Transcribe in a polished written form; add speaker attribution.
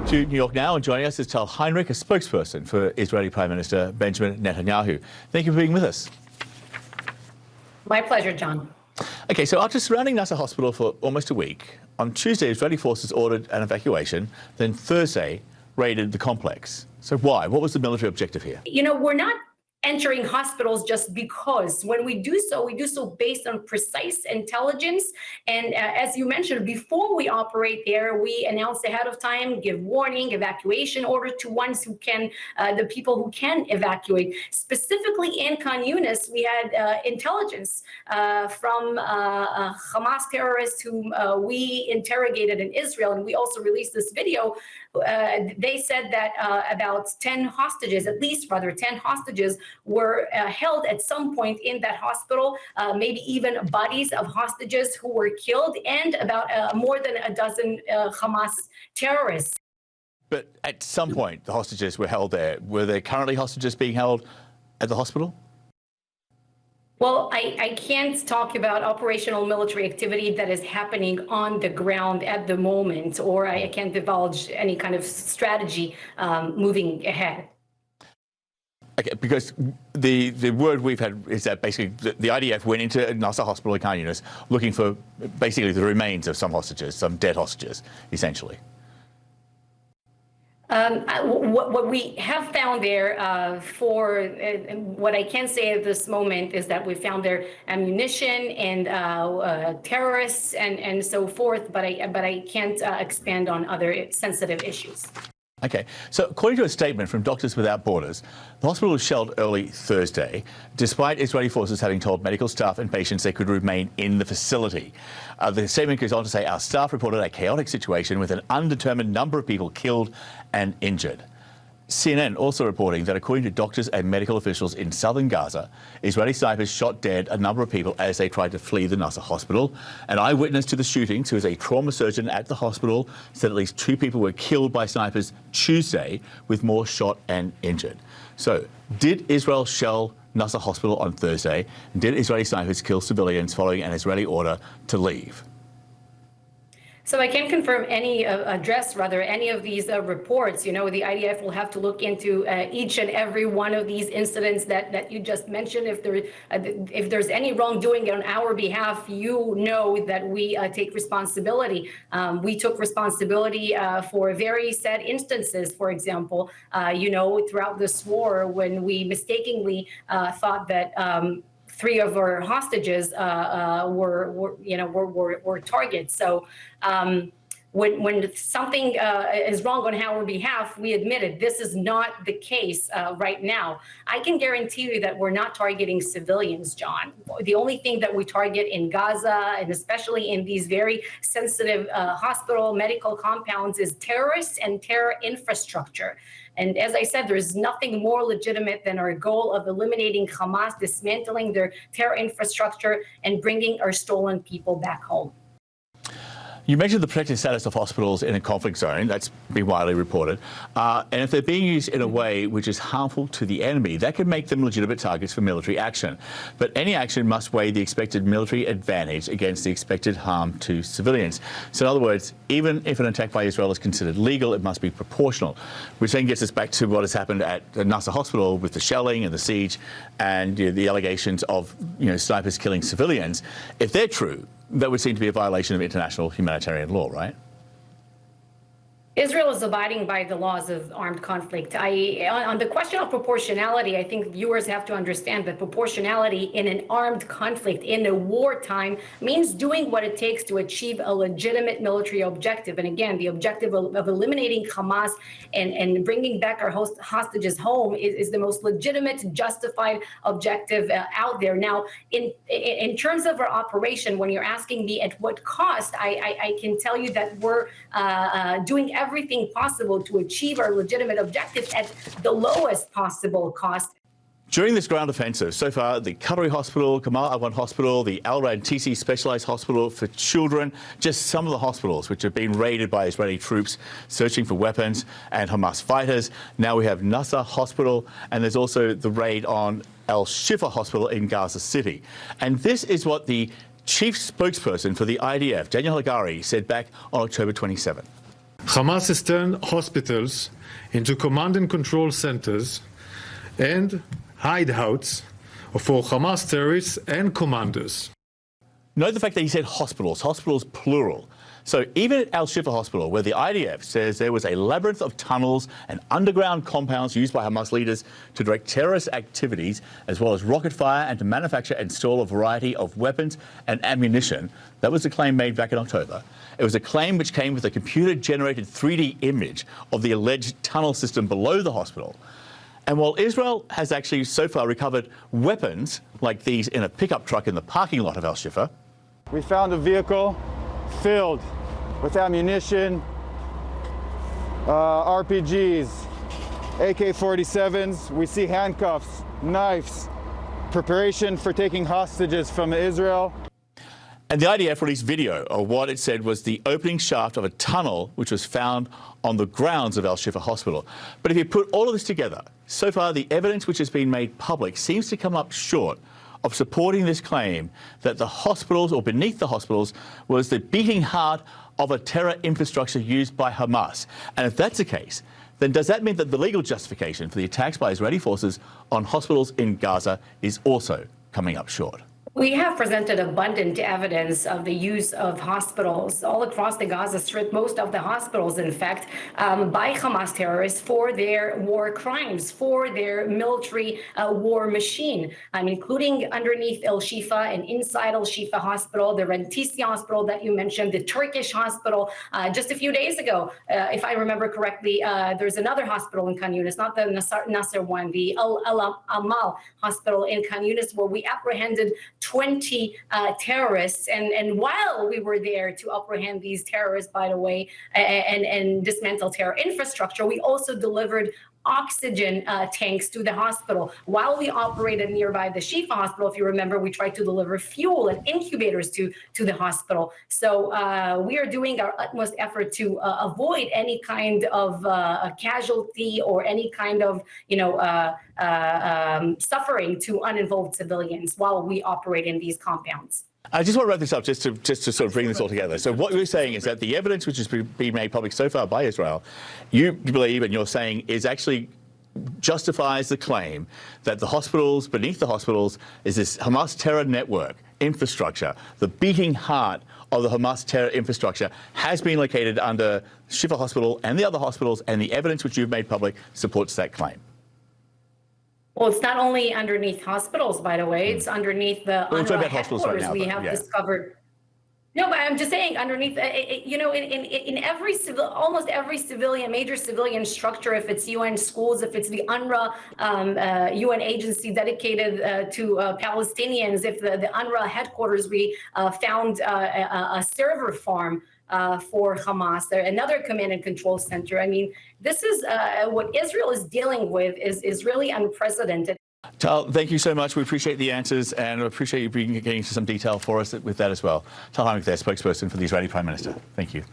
Speaker 1: To New York now, and joining us is Tal Heinrich, a spokesperson for Israeli Prime Minister Benjamin Netanyahu. Thank you for being with us.
Speaker 2: My pleasure, John.
Speaker 1: Okay, so after surrounding Nasser Hospital for almost a week, on Tuesday, Israeli forces ordered an evacuation, then Thursday raided the complex. So why? What was the military objective here?
Speaker 2: You know, we're not entering hospitals just because. When we do so based on precise intelligence. And as you mentioned, before we operate there, we announce ahead of time, give warning, evacuation order to ones who can, the people who can evacuate. Specifically in Khan Yunis, we had intelligence from Hamas terrorists whom we interrogated in Israel, and we also released this video. They said that about 10 hostages, at least rather 10 hostages, were held at some point in that hospital, maybe even bodies of hostages who were killed, and about more than a dozen Hamas terrorists.
Speaker 1: But at some point, the hostages were held there. Were there currently hostages being held at the hospital?
Speaker 2: Well, I can't talk about operational military activity that is happening on the ground at the moment, or I can't divulge any kind of strategy moving ahead.
Speaker 1: Okay, because the word we've had is that basically the IDF went into Nasser Hospital in Khan Yunis looking for basically the remains of some hostages, some dead hostages, essentially.
Speaker 2: What we have found there what I can say at this moment is that we found there ammunition and terrorists and so forth, but I can't expand on other sensitive issues.
Speaker 1: Okay, so according to a statement from Doctors Without Borders, the hospital was shelled early Thursday, despite Israeli forces having told medical staff and patients they could remain in the facility. The statement goes on to say, our staff reported a chaotic situation with an undetermined number of people killed and injured. CNN also reporting that according to doctors and medical officials in southern Gaza, Israeli snipers shot dead a number of people as they tried to flee the Nasser hospital. An eyewitness to the shootings, who is a trauma surgeon at the hospital, said at least 2 people were killed by snipers Tuesday, with more shot and injured. So, did Israel shell Nasser hospital on Thursday? Did Israeli snipers kill civilians following an Israeli order to leave?
Speaker 2: So I can't confirm any any of these reports. You know, the IDF will have to look into each and every one of these incidents that you just mentioned. If there's any wrongdoing on our behalf, you know that we take responsibility. We took responsibility for very sad instances. For example, you know, throughout this war, when we mistakenly thought that 3 of our hostages were targets. So when something is wrong on our behalf, we admit it. This is not the case right now. I can guarantee you that we're not targeting civilians, John. The only thing that we target in Gaza, and especially in these very sensitive hospital medical compounds, is terrorists and terror infrastructure. And as I said, there's nothing more legitimate than our goal of eliminating Hamas, dismantling their terror infrastructure, and bringing our stolen people back home.
Speaker 1: You mentioned the protected status of hospitals in a conflict zone. That's been widely reported. And if they're being used in a way which is harmful to the enemy, that could make them legitimate targets for military action. But any action must weigh the expected military advantage against the expected harm to civilians. So in other words, even if an attack by Israel is considered legal, it must be proportional, which then gets us back to what has happened at the Nasser hospital with the shelling and the siege and the allegations of snipers killing civilians. If they're true, that would seem to be a violation of international humanitarian law, right?
Speaker 2: Israel is abiding by the laws of armed conflict. On the question of proportionality, I think viewers have to understand that proportionality in an armed conflict, in a wartime, means doing what it takes to achieve a legitimate military objective. And again, the objective of eliminating Hamas and bringing back our hostages home is the most legitimate, justified objective out there. Now, in terms of our operation, when you're asking me at what cost, I can tell you that we're doing everything possible to achieve our legitimate objectives at the lowest possible cost.
Speaker 1: During this ground offensive, so far, the Qatari Hospital, Kamal Adwan Hospital, the Al Rantisi Specialized Hospital for Children, just some of the hospitals which have been raided by Israeli troops searching for weapons and Hamas fighters. Now we have Nasser Hospital, and there's also the raid on Al Shifa Hospital in Gaza City. And this is what the chief spokesperson for the IDF, Daniel Hagari, said back on October 27.
Speaker 3: Hamas has turned hospitals into command and control centers and hideouts for Hamas terrorists and commanders.
Speaker 1: Note the fact that he said hospitals plural. So even at Al-Shifa Hospital, where the IDF says there was a labyrinth of tunnels and underground compounds used by Hamas leaders to direct terrorist activities, as well as rocket fire and to manufacture and store a variety of weapons and ammunition, that was a claim made back in October. It was a claim which came with a computer-generated 3D image of the alleged tunnel system below the hospital. And while Israel has actually so far recovered weapons like these in a pickup truck in the parking lot of Al-Shifa,
Speaker 4: we found a vehicle filled with ammunition, RPGs, AK-47s. We see handcuffs, knives, preparation for taking hostages from Israel.
Speaker 1: and the IDF released video of what it said was the opening shaft of a tunnel which was found on the grounds of Al-Shifa Hospital. But if you put all of this together, so far the evidence which has been made public seems to come up short of supporting this claim that the hospitals or beneath the hospitals was the beating heart of a terror infrastructure used by Hamas. And if that's the case, then does that mean that the legal justification for the attacks by Israeli forces on hospitals in Gaza is also coming up short?
Speaker 2: We have presented abundant evidence of the use of hospitals all across the Gaza Strip, most of the hospitals, in fact, by Hamas terrorists for their war crimes, for their military war machine, including underneath Al-Shifa and inside Al-Shifa Hospital, the Rantisi Hospital that you mentioned, the Turkish hospital. Just a few days ago, if I remember correctly, there's another hospital in Khan Yunis, not the Nasser one, the Al-Amal Hospital in Khan Yunis, where we apprehended 20 terrorists. And while we were there to apprehend these terrorists, by the way, and dismantle terror infrastructure, we also delivered oxygen tanks to the hospital. While we operated nearby the Shifa Hospital, if you remember, we tried to deliver fuel and incubators to the hospital. So we are doing our utmost effort to avoid any kind of casualty or any kind of, suffering to uninvolved civilians while we operate in these compounds.
Speaker 1: I just want to wrap this up just to sort of bring this all together. So what you're saying is that the evidence which has been made public so far by Israel, you believe and you're saying is actually justifies the claim that the hospitals, beneath the hospitals, is this Hamas terror network infrastructure. The beating heart of the Hamas terror infrastructure has been located under Shifa Hospital and the other hospitals, and the evidence which you've made public supports that claim.
Speaker 2: Well, it's not only underneath hospitals, by the way. It's underneath the UNRWA headquarters. Right now, we have discovered. No, but I'm just saying underneath, in every almost every civilian, major civilian structure, if it's UN schools, if it's the UNRWA, UN agency dedicated to Palestinians, if the UNRWA headquarters, we found a server farm for Hamas, another command and control center. I mean, this is what Israel is dealing with is really unprecedented.
Speaker 1: Tal, thank you so much. We appreciate the answers and appreciate you getting into some detail for us with that as well. Tal Heinrich there, spokesperson for the Israeli Prime Minister. Thank you.